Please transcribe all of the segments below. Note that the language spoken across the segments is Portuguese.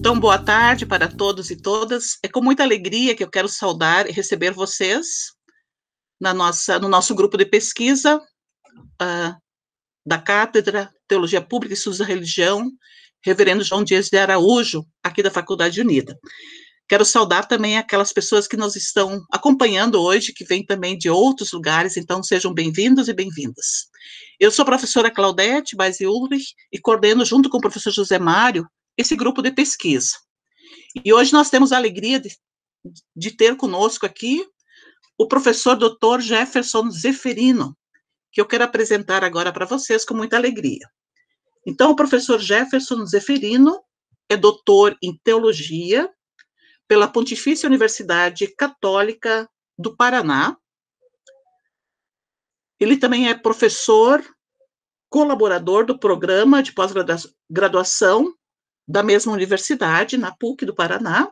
Então, boa tarde para todos e todas. É com muita alegria que eu quero saudar e receber vocês no nosso grupo de pesquisa da Cátedra Teologia Pública e Estudos da Religião, Reverendo João Dias de Araújo, aqui da Faculdade Unida. Quero saudar também aquelas pessoas que nos estão acompanhando hoje, que vêm também de outros lugares, então sejam bem-vindos e bem-vindas. Eu sou a professora Claudete Baise Ulrich e coordeno, junto com o professor José Mário, esse grupo de pesquisa. E hoje nós temos a alegria de ter conosco aqui o professor Dr. Jefferson Zeferino, que eu quero apresentar agora para vocês com muita alegria. Então, o professor Jefferson Zeferino é doutor em teologia pela Pontifícia Universidade Católica do Paraná. Ele também é professor colaborador do programa de pós-graduação da mesma universidade, na PUC do Paraná,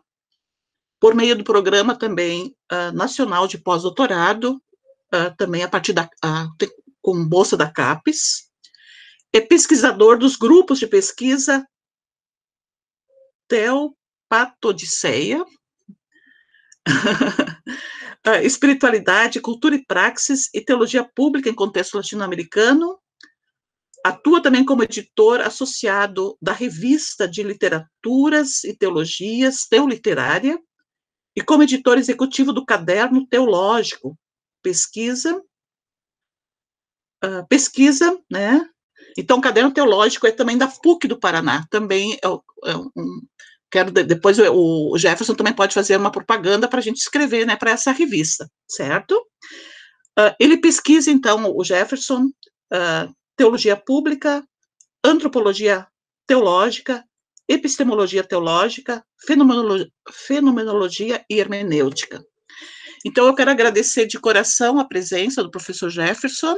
por meio do programa também nacional de pós-doutorado, também a partir com bolsa da CAPES. É pesquisador dos grupos de pesquisa Teopatodiceia, Espiritualidade, Cultura e Praxis e Teologia Pública em Contexto Latino-Americano. Atua também como editor associado da Revista de Literaturas e Teologias, Teoliterária, e como editor executivo do Caderno Teológico, pesquisa, né? Então, o Caderno Teológico é também da PUC do Paraná, também depois o Jefferson também pode fazer uma propaganda para a gente escrever, né, para essa revista, certo? Ele pesquisa, então, o Jefferson, teologia pública, antropologia teológica, epistemologia teológica, fenomenologia e hermenêutica. Então, eu quero agradecer de coração a presença do professor Jefferson.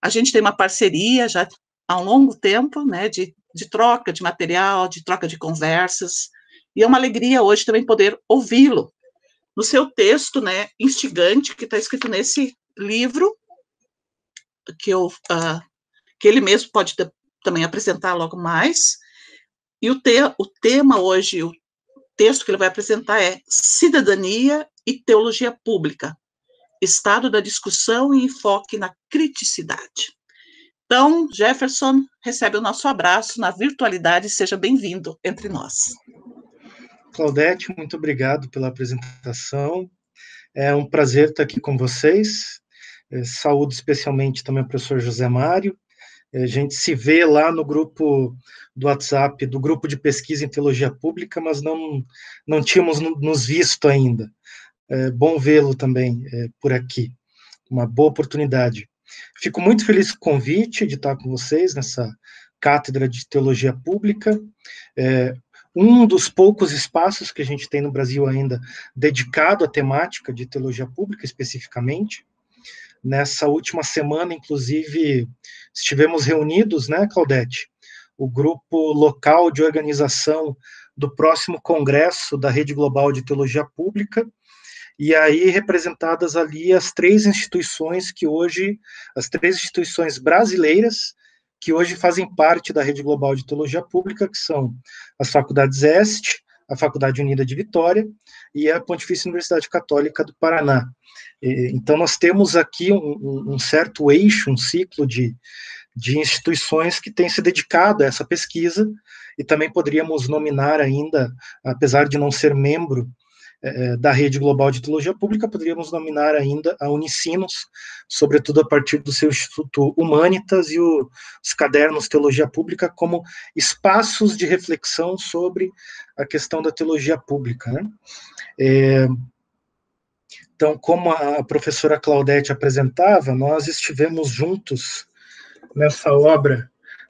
A gente tem uma parceria já há um longo tempo, né, de troca de material, de troca de conversas, e é uma alegria hoje também poder ouvi-lo no seu texto, né, instigante, que está escrito nesse livro, que ele mesmo pode também apresentar logo mais. E o tema hoje, o texto que ele vai apresentar é Cidadania e Teologia Pública, Estado da Discussão e Enfoque na Criticidade. Então, Jefferson, recebe o nosso abraço na virtualidade, seja bem-vindo entre nós. Claudete, muito obrigado pela apresentação. É um prazer estar aqui com vocês. Saúdo especialmente também o professor José Mário. A gente se vê lá no grupo do WhatsApp, do grupo de pesquisa em teologia pública, mas não tínhamos nos visto ainda. É bom vê-lo também por aqui. Uma boa oportunidade. Fico muito feliz com o convite de estar com vocês nessa cátedra de teologia pública. Um dos poucos espaços que a gente tem no Brasil ainda dedicado à temática de teologia pública, especificamente. Nessa última semana, inclusive, estivemos reunidos, né, Claudete? O grupo local de organização do próximo congresso da Rede Global de Teologia Pública, e aí representadas ali as três instituições brasileiras, que hoje fazem parte da Rede Global de Teologia Pública, que são as Faculdades EST, a Faculdade Unida de Vitória e a Pontifícia Universidade Católica do Paraná. Então, nós temos aqui um certo eixo, um ciclo de instituições que têm se dedicado a essa pesquisa, e também poderíamos nominar ainda, apesar de não ser membro da Rede Global de Teologia Pública, poderíamos nominar ainda a Unicinos, sobretudo a partir do seu Instituto Humanitas e os cadernos Teologia Pública como espaços de reflexão sobre a questão da teologia pública, né? Então, como a professora Claudete apresentava, nós estivemos juntos nessa obra,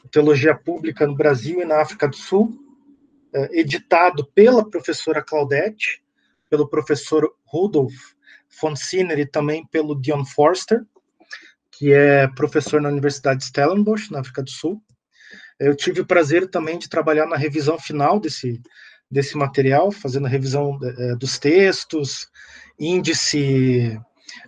Teologia Pública no Brasil e na África do Sul, editado pela professora Claudete, pelo professor Rudolf von Sinner e também pelo Dion Forster, que é professor na Universidade de Stellenbosch, na África do Sul. Eu tive o prazer também de trabalhar na revisão final desse material, fazendo a revisão dos textos, índice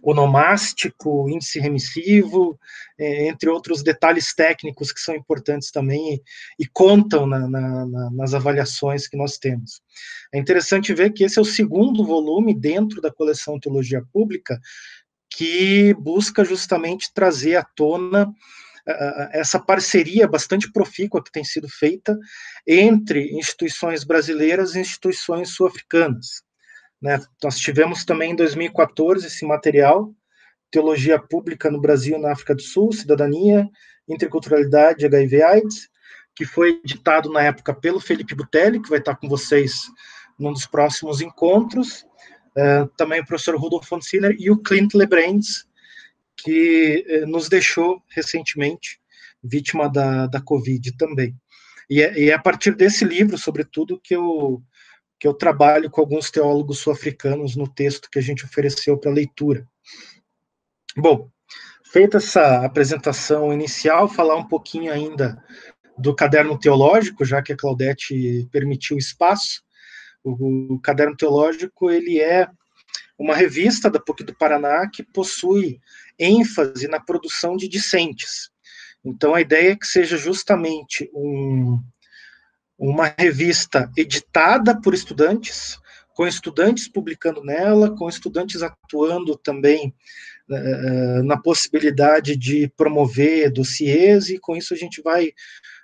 onomástico, índice remissivo, entre outros detalhes técnicos que são importantes também e contam nas avaliações que nós temos. É interessante ver que esse é o segundo volume dentro da coleção Teologia Pública que busca justamente trazer à tona essa parceria bastante profícua que tem sido feita entre instituições brasileiras e instituições sul-africanas. Né? Nós tivemos também em 2014 esse material, Teologia Pública no Brasil e na África do Sul, Cidadania, Interculturalidade e HIV/AIDS, que foi editado na época pelo Felipe Butelli, que vai estar com vocês num dos próximos encontros, também o professor Rudolf von Siller e o Clint Lebrands, que nos deixou recentemente, vítima da Covid também. E é a partir desse livro, sobretudo, que eu trabalho com alguns teólogos sul-africanos no texto que a gente ofereceu para leitura. Bom, feita essa apresentação inicial, falar um pouquinho ainda do caderno teológico, já que a Claudete permitiu espaço. O caderno teológico, ele é uma revista da PUC do Paraná que possui ênfase na produção de discentes. Então, a ideia é que seja justamente uma revista editada por estudantes, com estudantes publicando nela, com estudantes atuando também na possibilidade de promover dossiês, e com isso a gente vai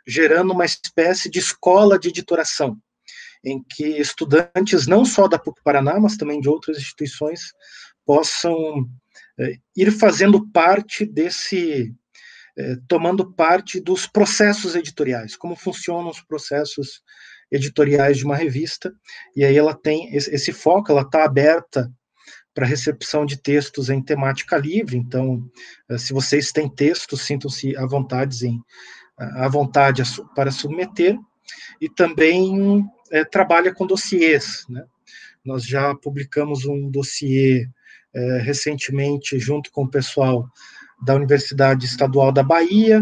gerando uma espécie de escola de editoração, em que estudantes não só da PUC Paraná, mas também de outras instituições, possam ir fazendo parte tomando parte dos processos editoriais, como funcionam os processos editoriais de uma revista, e aí ela tem esse foco, ela está aberta para recepção de textos em temática livre, então, se vocês têm textos, sintam-se à vontade para submeter, e também trabalha com dossiês, né? Nós já publicamos um dossiê recentemente junto com o pessoal da Universidade Estadual da Bahia,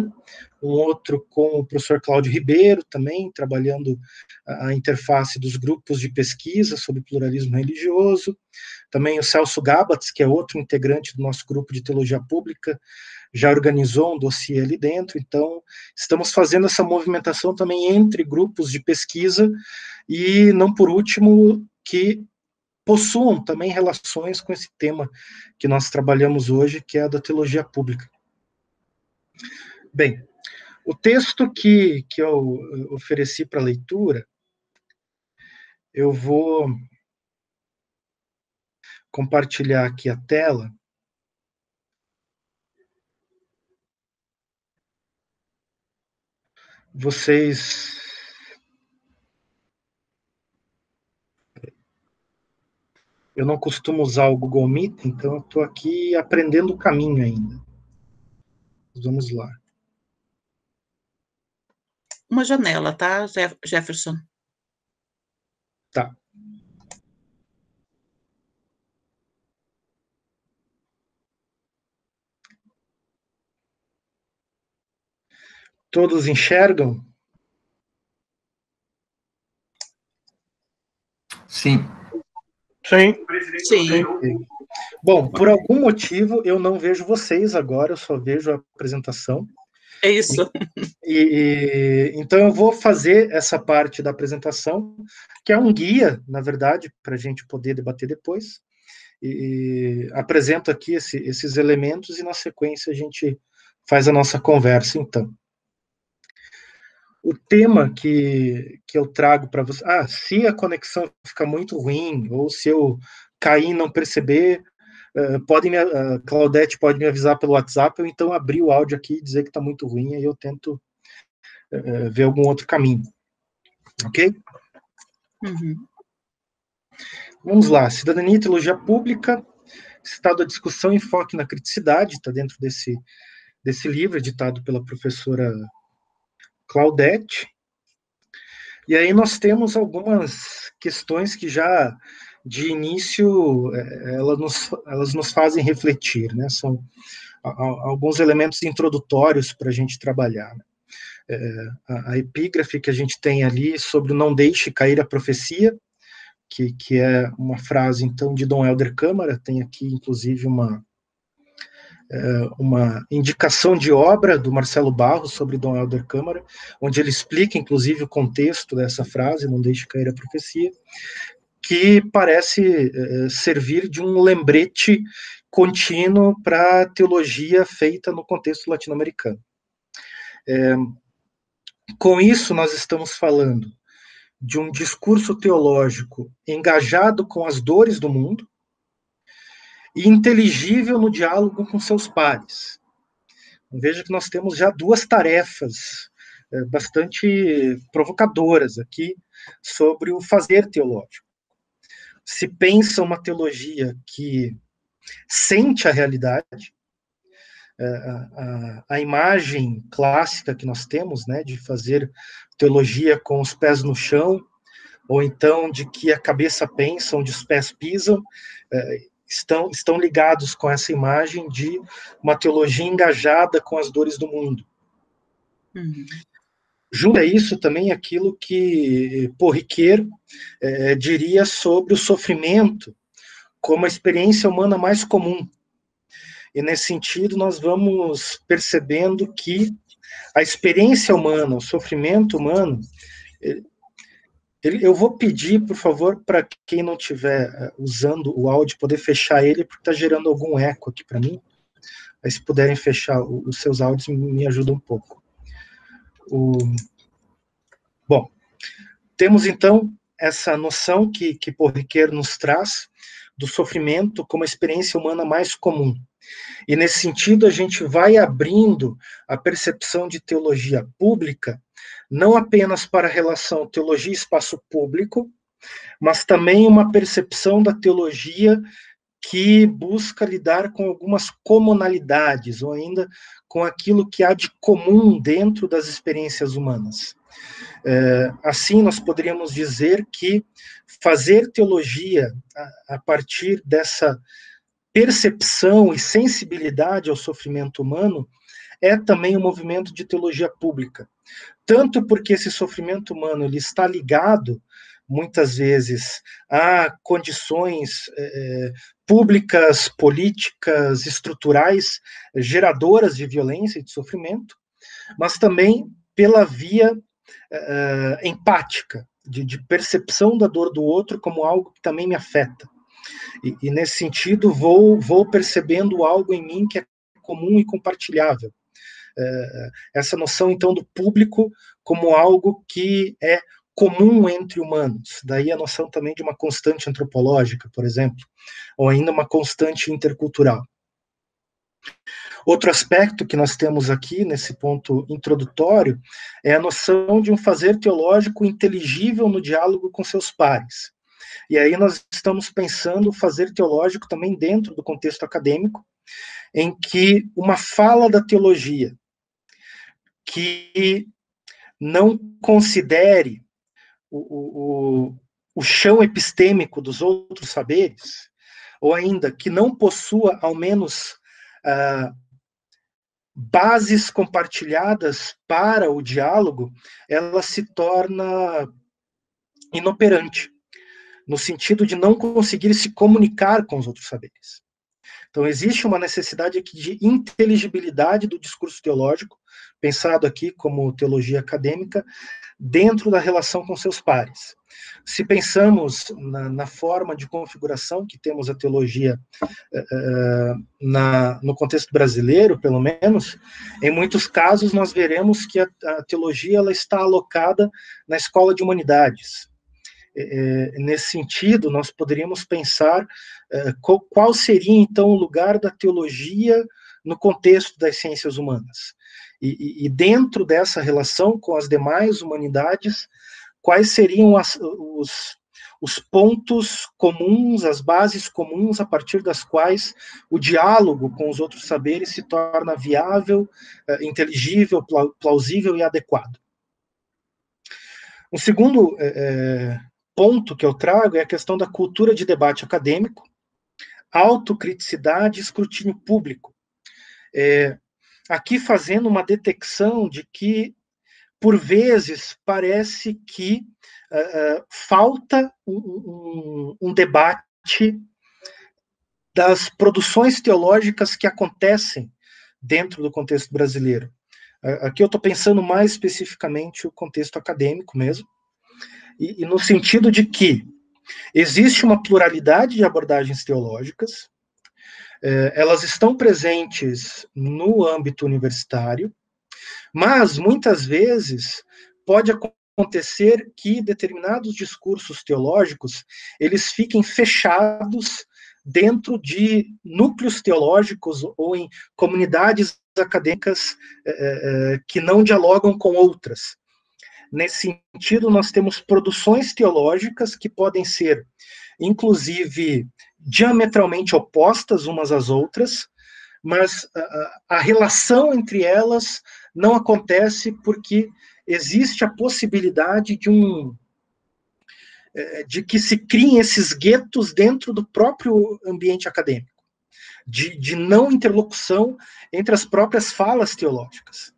um outro com o professor Cláudio Ribeiro, também trabalhando a interface dos grupos de pesquisa sobre pluralismo religioso, também o Celso Gabatz, que é outro integrante do nosso grupo de teologia pública, já organizou um dossiê ali dentro, então estamos fazendo essa movimentação também entre grupos de pesquisa e, não por último, que possuam também relações com esse tema que nós trabalhamos hoje, que é a da teologia pública. Bem, o texto que eu ofereci para leitura, eu vou compartilhar aqui a tela. Vocês... Eu não costumo usar o Google Meet, então eu estou aqui aprendendo o caminho ainda. Vamos lá. Uma janela, tá, Jefferson? Tá. Todos enxergam? Sim. Sim. Sim. Bom, por algum motivo eu não vejo vocês agora, eu só vejo a apresentação. É isso. Então eu vou fazer essa parte da apresentação, que é um guia, na verdade, para a gente poder debater depois. Apresento aqui esses elementos e na sequência a gente faz a nossa conversa, então. O tema que eu trago para você... se a conexão ficar muito ruim, ou se eu cair e não perceber, a Claudete pode me avisar pelo WhatsApp, ou então abrir o áudio aqui e dizer que está muito ruim, aí eu tento ver algum outro caminho. Ok? Uhum. Vamos lá. Cidadania e Teologia Pública, Estado da Discussão, Enfoque na Criticidade, está dentro desse livro, editado pela professora Claudete. E aí nós temos algumas questões que já, de início, elas nos fazem refletir, né? São alguns elementos introdutórios para a gente trabalhar. A epígrafe que a gente tem ali sobre o não deixe cair a profecia, que é uma frase, então, de Dom Helder Câmara, tem aqui, inclusive, uma uma indicação de obra do Marcelo Barros sobre Dom Helder Câmara, onde ele explica, inclusive, o contexto dessa frase, não deixe cair a profecia, que parece servir de um lembrete contínuo para a teologia feita no contexto latino-americano. Com isso, nós estamos falando de um discurso teológico engajado com as dores do mundo e inteligível no diálogo com seus pares. Veja que nós temos já duas tarefas bastante provocadoras aqui sobre o fazer teológico. Se pensa uma teologia que sente a realidade, a imagem clássica que nós temos, né, de fazer teologia com os pés no chão, ou então de que a cabeça pensa onde os pés pisam, estão ligados com essa imagem de uma teologia engajada com as dores do mundo. Uhum. Junto a isso também aquilo que Paul Ricoeur diria sobre o sofrimento como a experiência humana mais comum. E nesse sentido nós vamos percebendo que a experiência humana, o sofrimento humano, eu vou pedir, por favor, para quem não estiver usando o áudio, poder fechar ele, porque está gerando algum eco aqui para mim. Aí, se puderem fechar os seus áudios, me ajuda um pouco. Bom, temos então essa noção que Paul Ricoeur nos traz do sofrimento como a experiência humana mais comum. E nesse sentido a gente vai abrindo a percepção de teologia pública, não apenas para a relação teologia e espaço público, mas também uma percepção da teologia que busca lidar com algumas comunalidades, ou ainda com aquilo que há de comum dentro das experiências humanas. Assim, nós poderíamos dizer que fazer teologia a partir dessa percepção e sensibilidade ao sofrimento humano é também um movimento de teologia pública. Tanto porque esse sofrimento humano ele está ligado, muitas vezes, a condições públicas, políticas, estruturais, geradoras de violência e de sofrimento, mas também pela via empática, de percepção da dor do outro como algo que também me afeta. E nesse sentido, vou percebendo algo em mim que é comum e compartilhável. Essa noção, então, do público como algo que é comum entre humanos. Daí a noção também de uma constante antropológica, por exemplo, ou ainda uma constante intercultural. Outro aspecto que nós temos aqui, nesse ponto introdutório, é a noção de um fazer teológico inteligível no diálogo com seus pares. E aí nós estamos pensando o fazer teológico também dentro do contexto acadêmico, em que uma fala da teologia que não considere o chão epistêmico dos outros saberes, ou ainda que não possua, ao menos, bases compartilhadas para o diálogo, ela se torna inoperante, no sentido de não conseguir se comunicar com os outros saberes. Então, existe uma necessidade aqui de inteligibilidade do discurso teológico, pensado aqui como teologia acadêmica, dentro da relação com seus pares. Se pensamos na forma de configuração que temos a teologia no contexto brasileiro, pelo menos, em muitos casos nós veremos que a teologia ela está alocada na escola de humanidades. Nesse sentido, nós poderíamos pensar qual seria, então, o lugar da teologia no contexto das ciências humanas. E dentro dessa relação com as demais humanidades, quais seriam os pontos comuns, as bases comuns a partir das quais o diálogo com os outros saberes se torna viável, inteligível, plausível e adequado. Um segundo ponto que eu trago é a questão da cultura de debate acadêmico, autocriticidade e escrutínio público. Aqui fazendo uma detecção de que, por vezes, parece que falta um debate das produções teológicas que acontecem dentro do contexto brasileiro. Aqui eu estou pensando mais especificamente o contexto acadêmico mesmo, e no sentido de que existe uma pluralidade de abordagens teológicas, elas estão presentes no âmbito universitário, mas muitas vezes pode acontecer que determinados discursos teológicos eles fiquem fechados dentro de núcleos teológicos ou em comunidades acadêmicas que não dialogam com outras. Nesse sentido, nós temos produções teológicas que podem ser, inclusive, diametralmente opostas umas às outras, mas a relação entre elas não acontece porque existe a possibilidade de que se criem esses guetos dentro do próprio ambiente acadêmico, de não interlocução entre as próprias falas teológicas.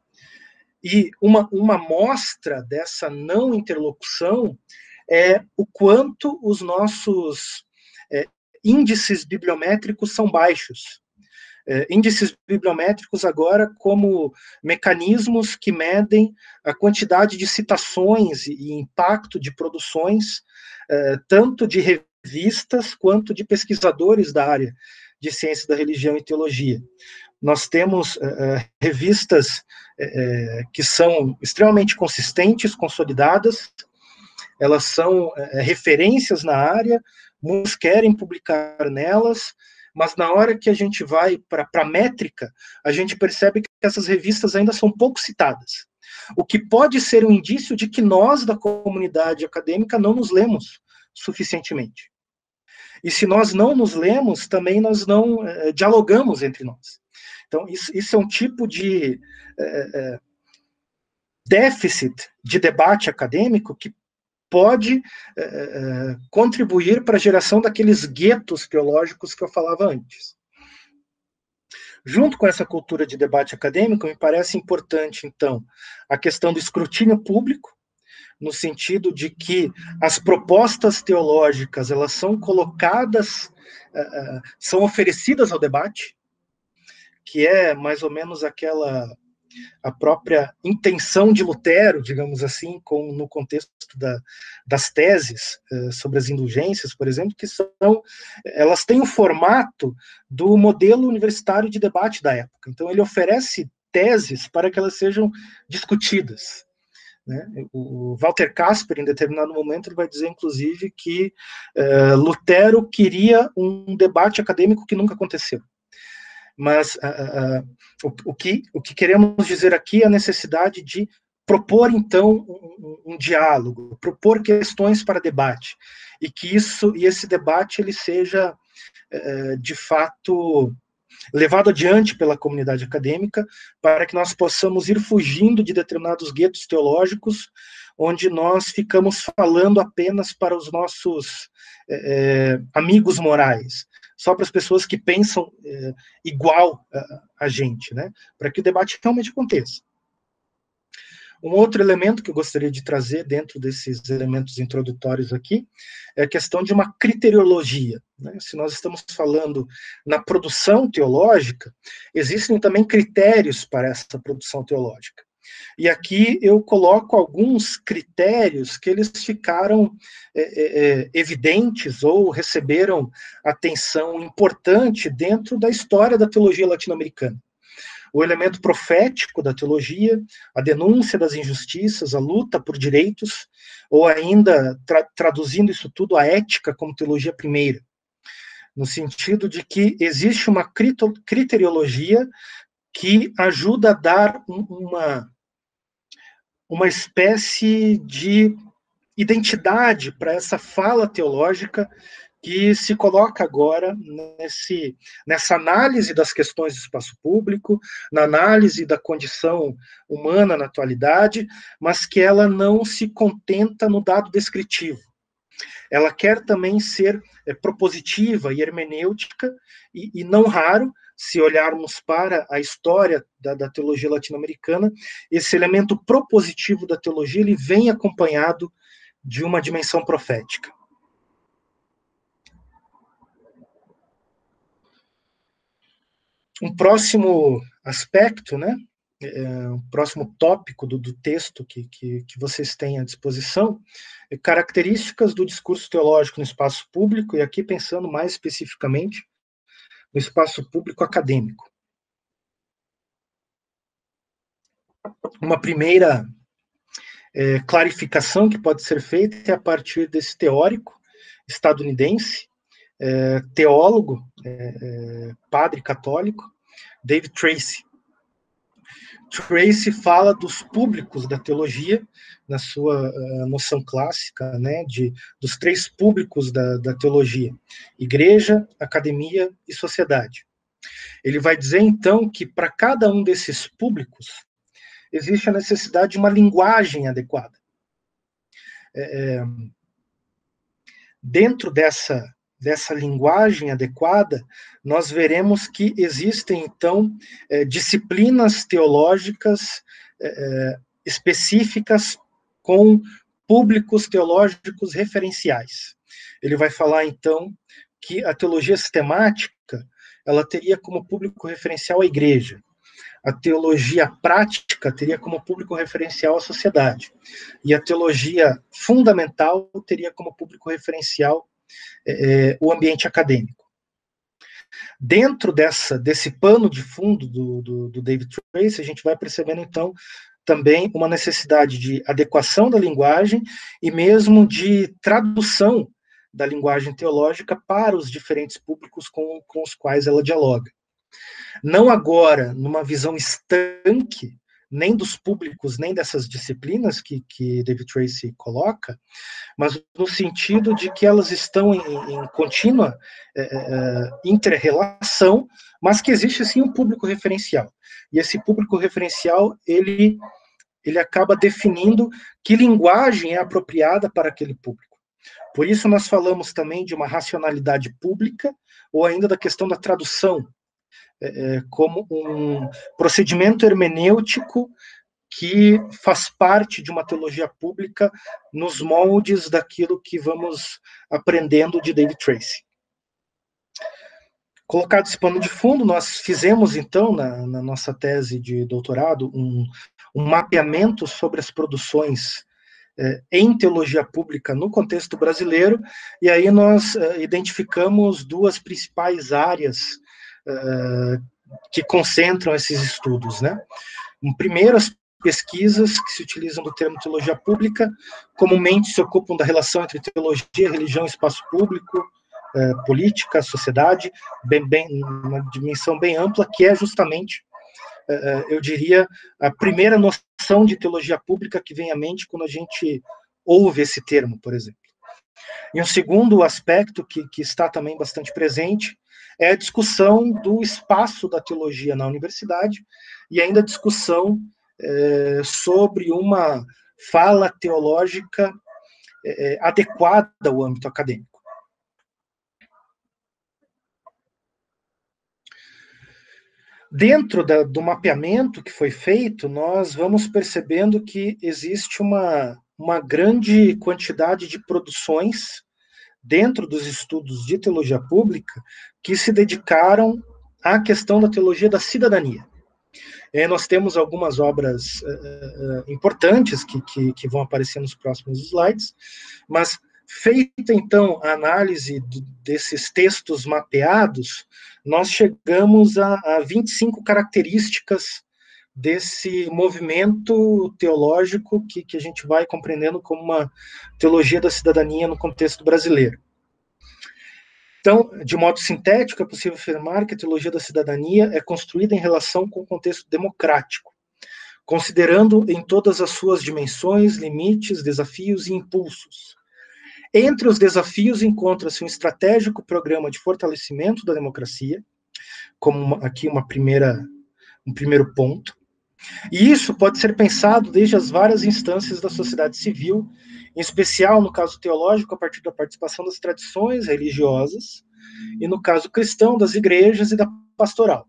E uma mostra dessa não interlocução é o quanto os nossos índices bibliométricos são baixos. Índices bibliométricos agora como mecanismos que medem a quantidade de citações e impacto de produções, tanto de revistas quanto de pesquisadores da área de ciência da religião e teologia. Nós temos revistas que são extremamente consistentes, consolidadas, elas são referências na área, muitos querem publicar nelas, mas na hora que a gente vai para a métrica, a gente percebe que essas revistas ainda são pouco citadas. O que pode ser um indício de que nós, da comunidade acadêmica, não nos lemos suficientemente. E se nós não nos lemos, também nós não dialogamos entre nós. Então, isso é um tipo de déficit de debate acadêmico que pode contribuir para a geração daqueles guetos teológicos que eu falava antes. Junto com essa cultura de debate acadêmico, me parece importante, então, a questão do escrutínio público, no sentido de que as propostas teológicas elas são colocadas, são oferecidas ao debate, que é mais ou menos a própria intenção de Lutero, digamos assim, no contexto das teses sobre as indulgências, por exemplo, elas têm o formato do modelo universitário de debate da época. Então, ele oferece teses para que elas sejam discutidas. Né? O Walter Casper, em determinado momento, ele vai dizer, inclusive, que Lutero queria um debate acadêmico que nunca aconteceu. Mas o que queremos dizer aqui é a necessidade de propor, então, um diálogo, propor questões para debate, e que esse debate ele seja, de fato, levado adiante pela comunidade acadêmica, para que nós possamos ir fugindo de determinados guetos teológicos, onde nós ficamos falando apenas para os nossos amigos morais, só para as pessoas que pensam igual a gente, né? Para que o debate realmente aconteça. Um outro elemento que eu gostaria de trazer dentro desses elementos introdutórios aqui é a questão de uma criteriologia. Né? Se nós estamos falando na produção teológica, existem também critérios para essa produção teológica. E aqui eu coloco alguns critérios que eles ficaram evidentes ou receberam atenção importante dentro da história da teologia latino-americana. O elemento profético da teologia, a denúncia das injustiças, a luta por direitos, ou ainda, traduzindo isso tudo, a ética como teologia primeira, no sentido de que existe uma criteriologia que ajuda a dar uma espécie de identidade para essa fala teológica que se coloca agora nessa análise das questões do espaço público, na análise da condição humana na atualidade, mas que ela não se contenta no dado descritivo. Ela quer também ser propositiva e hermenêutica, e não raro, se olharmos para a história da teologia latino-americana, esse elemento propositivo da teologia ele vem acompanhado de uma dimensão profética. Um próximo aspecto, né, um próximo tópico do texto que vocês têm à disposição, é características do discurso teológico no espaço público, e aqui pensando mais especificamente no espaço público acadêmico. Uma primeira clarificação que pode ser feita é a partir desse teórico estadunidense, teólogo, padre católico, David Tracy. Tracy fala dos públicos da teologia, na sua noção clássica, né, dos 3 públicos da teologia: igreja, academia e sociedade. Ele vai dizer, então, que para cada um desses públicos existe a necessidade de uma linguagem adequada. Dentro dessa linguagem adequada, nós veremos que existem, então, disciplinas teológicas específicas com públicos teológicos referenciais. Ele vai falar, então, que a teologia sistemática, ela teria como público referencial a igreja. A teologia prática teria como público referencial a sociedade. E a teologia fundamental teria como público referencial o ambiente acadêmico. Dentro desse pano de fundo do David Tracy, a gente vai percebendo, então, também uma necessidade de adequação da linguagem e mesmo de tradução da linguagem teológica para os diferentes públicos com os quais ela dialoga. Não agora numa visão estanque, nem dos públicos, nem dessas disciplinas que David Tracy coloca, mas no sentido de que elas estão em contínua inter-relação, mas que existe, sim, um público referencial. E esse público referencial, ele acaba definindo que linguagem é apropriada para aquele público. Por isso, nós falamos também de uma racionalidade pública, ou ainda da questão da tradução, como um procedimento hermenêutico que faz parte de uma teologia pública nos moldes daquilo que vamos aprendendo de David Tracy. Colocado esse pano de fundo, nós fizemos, então, na nossa tese de doutorado, um mapeamento sobre as produções em teologia pública no contexto brasileiro, e aí nós identificamos 2 principais áreas que concentram esses estudos, né? Primeiro, as pesquisas que se utilizam do termo teologia pública, comumente se ocupam da relação entre teologia, religião e espaço público, política, sociedade, uma dimensão bem ampla, que é justamente, eu diria, a primeira noção de teologia pública que vem à mente quando a gente ouve esse termo, por exemplo. E um segundo aspecto que está também bastante presente é a discussão do espaço da teologia na universidade e ainda a discussão sobre uma fala teológica adequada ao âmbito acadêmico. Dentro do mapeamento que foi feito, nós vamos percebendo que existe uma grande quantidade de produções dentro dos estudos de teologia pública que se dedicaram à questão da teologia da cidadania. Nós temos algumas obras importantes que vão aparecer nos próximos slides, mas feita, então, a análise desses textos mapeados, nós chegamos a 25 características desse movimento teológico que a gente vai compreendendo como uma teologia da cidadania no contexto brasileiro. Então, de modo sintético, é possível afirmar que a teologia da cidadania é construída em relação com o contexto democrático, considerando em todas as suas dimensões, limites, desafios e impulsos. Entre os desafios encontra-se um estratégico programa de fortalecimento da democracia, como aqui um primeiro ponto. E isso pode ser pensado desde as várias instâncias da sociedade civil, em especial, no caso teológico, a partir da participação das tradições religiosas, e no caso cristão, das igrejas e da pastoral.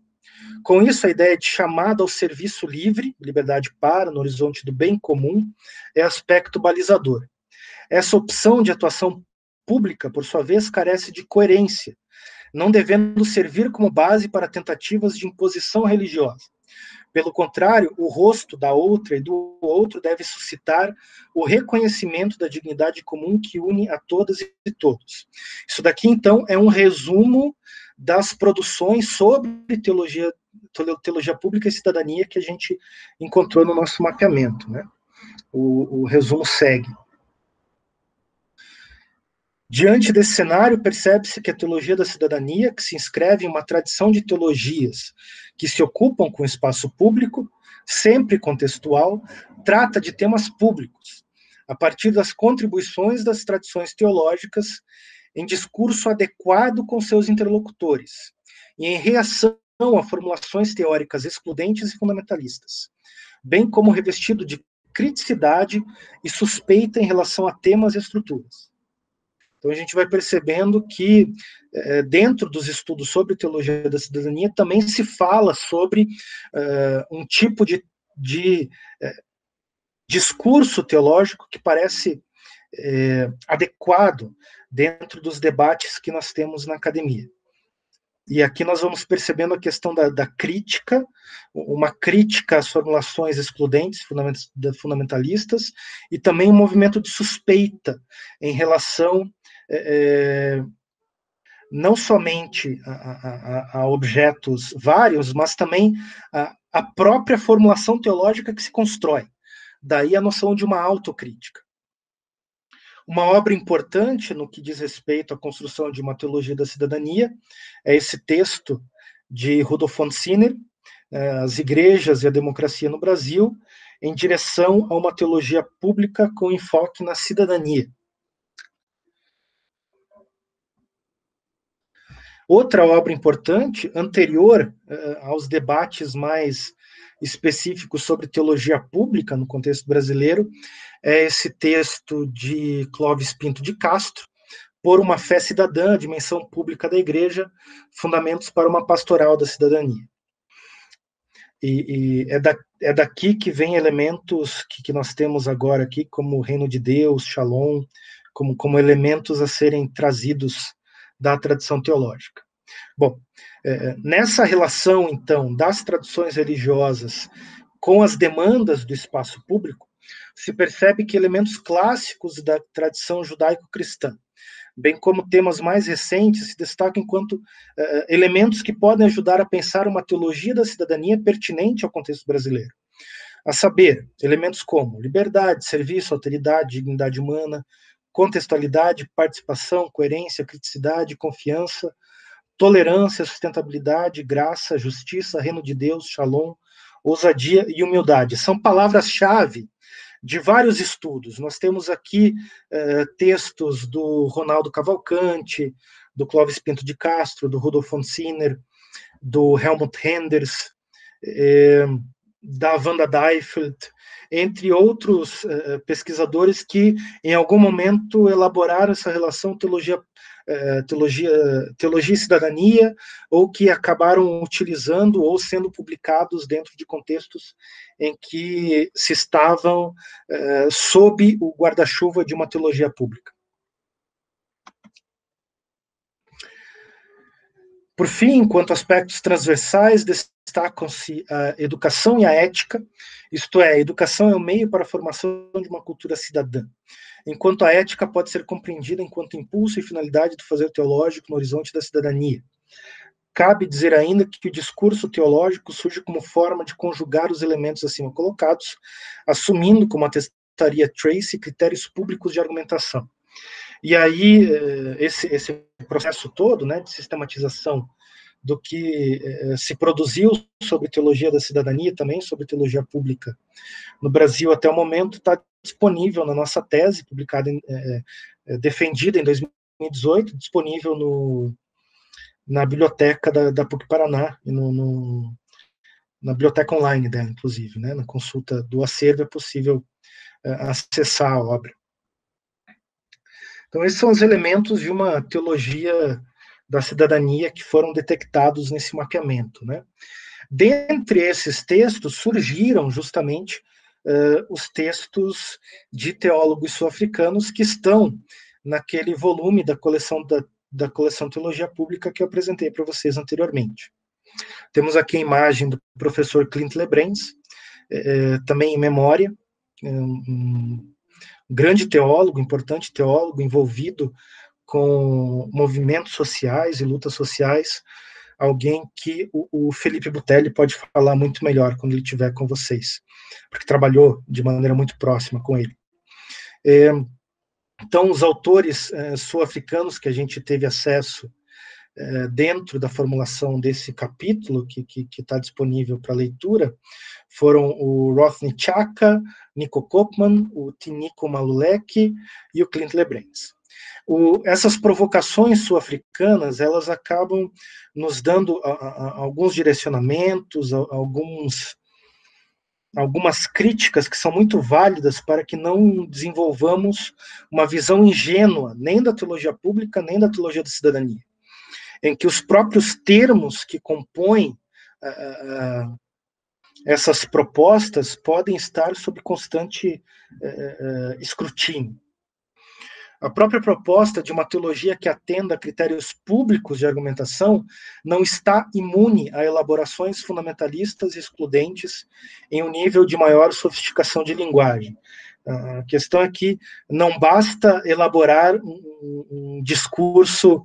Com isso, a ideia de chamada ao serviço livre, liberdade para, no horizonte do bem comum, é aspecto balizador. Essa opção de atuação pública, por sua vez, carece de coerência, não devendo servir como base para tentativas de imposição religiosa. Pelo contrário, o rosto da outra e do outro deve suscitar o reconhecimento da dignidade comum que une a todas e todos. Isso daqui, então, é um resumo das produções sobre teologia pública e cidadania que a gente encontrou no nosso mapeamento, né? O resumo segue. Diante desse cenário, percebe-se que a teologia da cidadania, que se inscreve em uma tradição de teologias que se ocupam com o espaço público, sempre contextual, trata de temas públicos, a partir das contribuições das tradições teológicas, em discurso adequado com seus interlocutores, e em reação a formulações teóricas excludentes e fundamentalistas, bem como revestido de criticidade e suspeita em relação a temas e estruturas. Então, a gente vai percebendo que, dentro dos estudos sobre teologia da cidadania, também se fala sobre um tipo de discurso teológico que parece adequado dentro dos debates que nós temos na academia. E aqui nós vamos percebendo a questão da crítica, uma crítica às formulações excludentes, fundamentalistas, e também um movimento de suspeita em relação não somente a objetos vários, mas também a própria formulação teológica que se constrói. Daí a noção de uma autocrítica. Uma obra importante no que diz respeito à construção de uma teologia da cidadania é esse texto de Rudolf von Siner, As Igrejas e a Democracia no Brasil, em direção a uma teologia pública com enfoque na cidadania. Outra obra importante, anterior aos debates mais específicos sobre teologia pública no contexto brasileiro, é esse texto de Clóvis Pinto de Castro, Por uma Fé Cidadã, a Dimensão Pública da Igreja, Fundamentos para uma Pastoral da Cidadania. E é daqui que vem elementos que nós temos agora aqui, como o Reino de Deus, Shalom, como elementos a serem trazidos da tradição teológica. Bom, nessa relação, então, das tradições religiosas com as demandas do espaço público, se percebe que elementos clássicos da tradição judaico-cristã, bem como temas mais recentes, se destacam enquanto elementos que podem ajudar a pensar uma teologia da cidadania pertinente ao contexto brasileiro. A saber, elementos como liberdade, serviço, alteridade, dignidade humana, contextualidade, participação, coerência, criticidade, confiança, tolerância, sustentabilidade, graça, justiça, reino de Deus, shalom, ousadia e humildade. São palavras-chave de vários estudos. Nós temos aqui textos do Ronaldo Cavalcante, do Clóvis Pinto de Castro, do Rudolf von Siner, do Helmut Renders, da Wanda Deifeld, entre outros pesquisadores que, em algum momento, elaboraram essa relação teologia e cidadania, ou que acabaram utilizando ou sendo publicados dentro de contextos em que se estavam sob o guarda-chuva de uma teologia pública. Por fim, enquanto aspectos transversais, destacam-se a educação e a ética, isto é, a educação é o meio para a formação de uma cultura cidadã, enquanto a ética pode ser compreendida enquanto impulso e finalidade do fazer teológico no horizonte da cidadania. Cabe dizer ainda que o discurso teológico surge como forma de conjugar os elementos acima colocados, assumindo, como atestaria Tracy, critérios públicos de argumentação. E aí, esse processo todo, né, de sistematização do que se produziu sobre teologia da cidadania, também sobre teologia pública no Brasil até o momento, está disponível na nossa tese, publicada, defendida em 2018, disponível na biblioteca da PUC Paraná, e na biblioteca online dela, inclusive, né, na consulta do acervo é possível acessar a obra. Então, esses são os elementos de uma teologia da cidadania que foram detectados nesse mapeamento, né? Dentre esses textos, surgiram justamente os textos de teólogos sul-africanos que estão naquele volume da coleção da coleção Teologia Pública que eu apresentei para vocês anteriormente. Temos aqui a imagem do professor Clint Lebrens, também em memória, um grande teólogo, importante teólogo, envolvido com movimentos sociais e lutas sociais, alguém que o Felipe Butelli pode falar muito melhor quando ele estiver com vocês, porque trabalhou de maneira muito próxima com ele. Então, os autores sul-africanos que a gente teve acesso dentro da formulação desse capítulo, que está disponível para leitura, foram o Rothney Chaka, Nico Koopman, o Tiniko Maluleke e o Clint Lebrens. Essas provocações sul-africanas, elas acabam nos dando alguns direcionamentos, algumas críticas que são muito válidas para que não desenvolvamos uma visão ingênua, nem da teologia pública, nem da teologia da cidadania, em que os próprios termos que compõem essas propostas podem estar sob constante escrutínio. A própria proposta de uma teologia que atenda a critérios públicos de argumentação não está imune a elaborações fundamentalistas e excludentes em um nível de maior sofisticação de linguagem. A questão é que não basta elaborar um discurso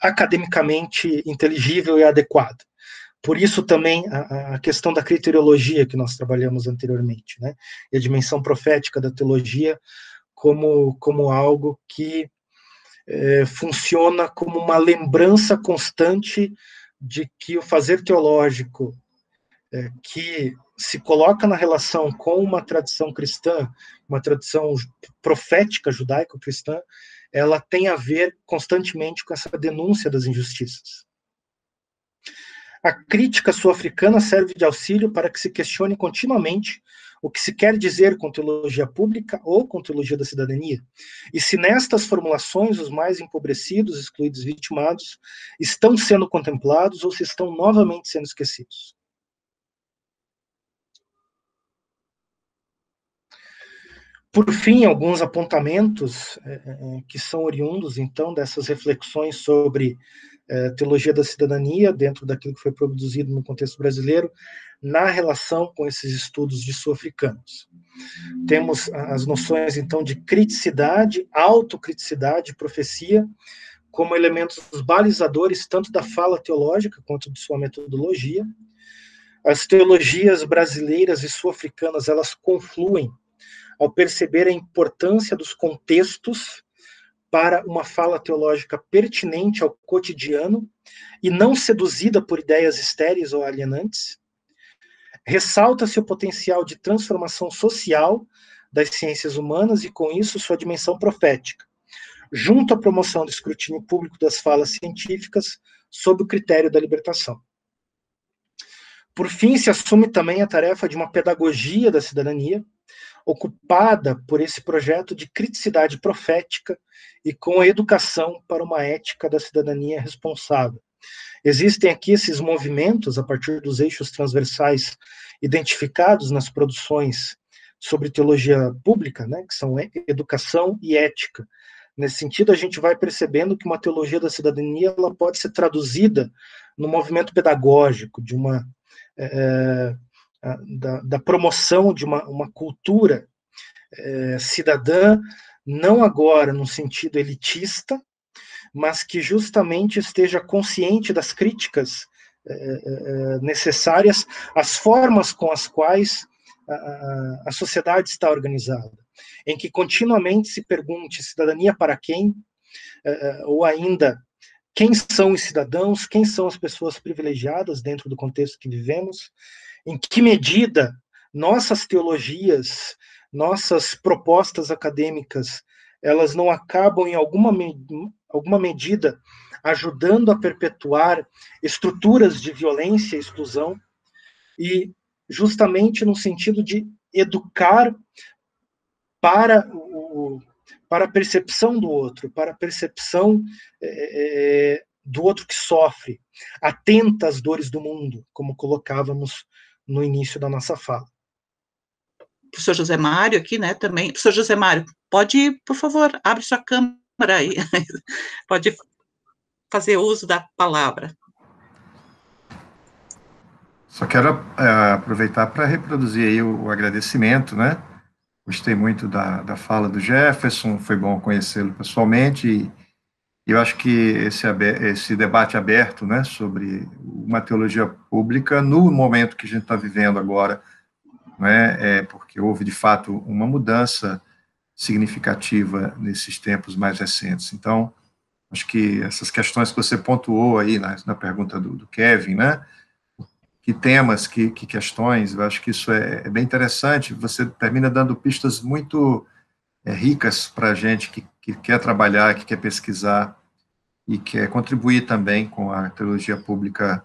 academicamente inteligível e adequado. Por isso também a questão da criteriologia que nós trabalhamos anteriormente, né? E a dimensão profética da teologia como algo que funciona como uma lembrança constante de que o fazer teológico que se coloca na relação com uma tradição cristã, uma tradição profética judaico-cristã, ela tem a ver constantemente com essa denúncia das injustiças. A crítica sul-africana serve de auxílio para que se questione continuamente o que se quer dizer com teologia pública ou com teologia da cidadania, e se nestas formulações os mais empobrecidos, excluídos e vitimados estão sendo contemplados ou se estão novamente sendo esquecidos. Por fim, alguns apontamentos que são oriundos, então, dessas reflexões sobre teologia da cidadania, dentro daquilo que foi produzido no contexto brasileiro, na relação com esses estudos de sul-africanos. Temos as noções, então, de criticidade, autocriticidade, profecia, como elementos balizadores tanto da fala teológica quanto de sua metodologia. As teologias brasileiras e sul-africanas, elas confluem ao perceber a importância dos contextos para uma fala teológica pertinente ao cotidiano e não seduzida por ideias estéreis ou alienantes. Ressalta-se o potencial de transformação social das ciências humanas e, com isso, sua dimensão profética, junto à promoção do escrutínio público das falas científicas sob o critério da libertação. Por fim, se assume também a tarefa de uma pedagogia da cidadania, ocupada por esse projeto de criticidade profética e com a educação para uma ética da cidadania responsável. Existem aqui esses movimentos, a partir dos eixos transversais identificados nas produções sobre teologia pública, né, que são educação e ética. Nesse sentido, a gente vai percebendo que uma teologia da cidadania ela pode ser traduzida no movimento pedagógico, de uma da promoção de uma cultura cidadã, não agora no sentido elitista, mas que justamente esteja consciente das críticas necessárias às formas com as quais a sociedade está organizada, em que continuamente se pergunte cidadania para quem, ou ainda quem são os cidadãos, quem são as pessoas privilegiadas dentro do contexto que vivemos, em que medida nossas teologias, nossas propostas acadêmicas, elas não acabam, em alguma medida, ajudando a perpetuar estruturas de violência e exclusão, e justamente no sentido de educar para a percepção do outro, para a percepção do outro que sofre, atenta às dores do mundo, como colocávamos no início da nossa fala. Professor José Mário aqui, né, também. Professor José Mário, pode, por favor, abre sua câmera aí. Pode fazer uso da palavra. Só quero aproveitar para reproduzir aí o agradecimento, né? Gostei muito da fala do Jefferson, foi bom conhecê-lo pessoalmente, e eu acho que esse debate aberto, né, sobre uma teologia pública, no momento que a gente está vivendo agora, né, porque houve, de fato, uma mudança significativa nesses tempos mais recentes. Então, acho que essas questões que você pontuou aí na pergunta do Kevin, né, que temas, que questões, eu acho que isso é bem interessante, você termina dando pistas muito ricas para a gente que quer trabalhar, que quer pesquisar e quer contribuir também com a teologia pública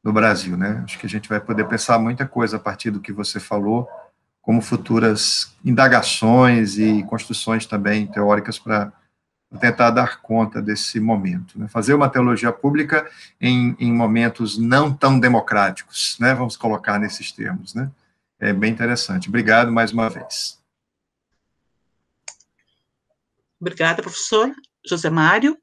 no Brasil, né? Acho que a gente vai poder pensar muita coisa a partir do que você falou, como futuras indagações e construções também teóricas para tentar dar conta desse momento, né? Fazer uma teologia pública em momentos não tão democráticos, né? Vamos colocar nesses termos, né? É bem interessante. Obrigado mais uma vez. Obrigada, professor José Mário.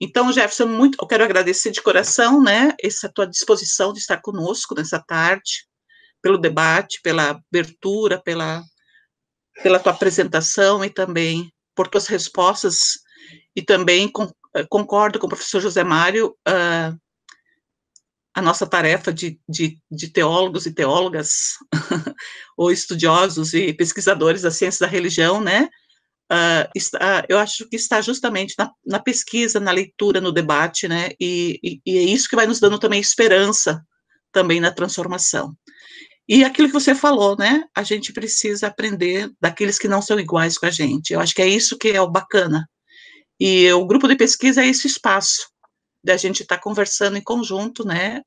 Então, Jefferson, eu quero agradecer de coração, né, essa tua disposição de estar conosco nessa tarde, pelo debate, pela abertura, pela tua apresentação e também por tuas respostas, e também concordo com o professor José Mário, a nossa tarefa de teólogos e teólogas, ou estudiosos e pesquisadores da ciência da religião, né, eu acho que está justamente na pesquisa, na leitura, no debate, né, e é isso que vai nos dando também esperança, também na transformação. E aquilo que você falou, né, a gente precisa aprender daqueles que não são iguais com a gente, eu acho que é isso que é o bacana, e o grupo de pesquisa é esse espaço, da gente estar conversando em conjunto, né,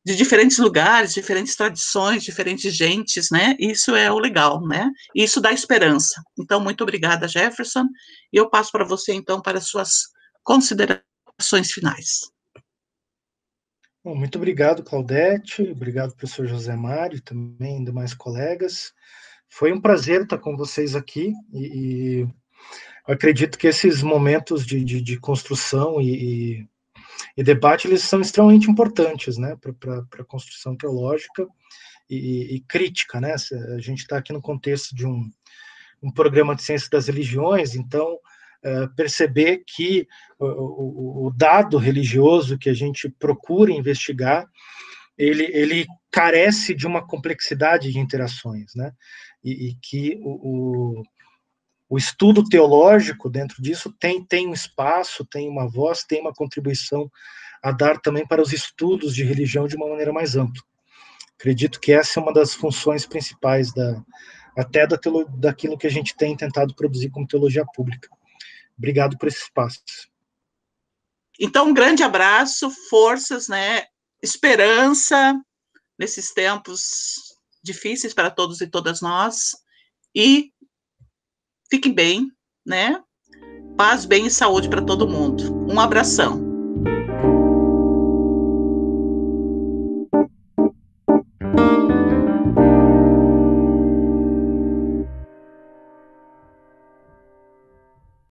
de diferentes lugares, diferentes tradições, diferentes gentes, né? Isso é o legal, né? Isso dá esperança. Então, muito obrigada, Jefferson. E eu passo para você, então, para as suas considerações finais. Bom, muito obrigado, Claudete. Obrigado, professor José Mário, também, demais colegas. Foi um prazer estar com vocês aqui e eu acredito que esses momentos de construção e debate, eles são extremamente importantes, né, para a construção teológica e crítica, né? A gente está aqui no contexto de um programa de ciência das religiões, então perceber que o dado religioso que a gente procura investigar, ele carece de uma complexidade de interações, né? E que o estudo teológico dentro disso tem um espaço, tem uma voz, tem uma contribuição a dar também para os estudos de religião de uma maneira mais ampla. Acredito que essa é uma das funções principais daquilo que a gente tem tentado produzir como teologia pública. Obrigado por esse espaço. Então, um grande abraço, forças, né? Esperança nesses tempos difíceis para todos e todas nós. E fique bem, né? Paz, bem e saúde para todo mundo. Um abração.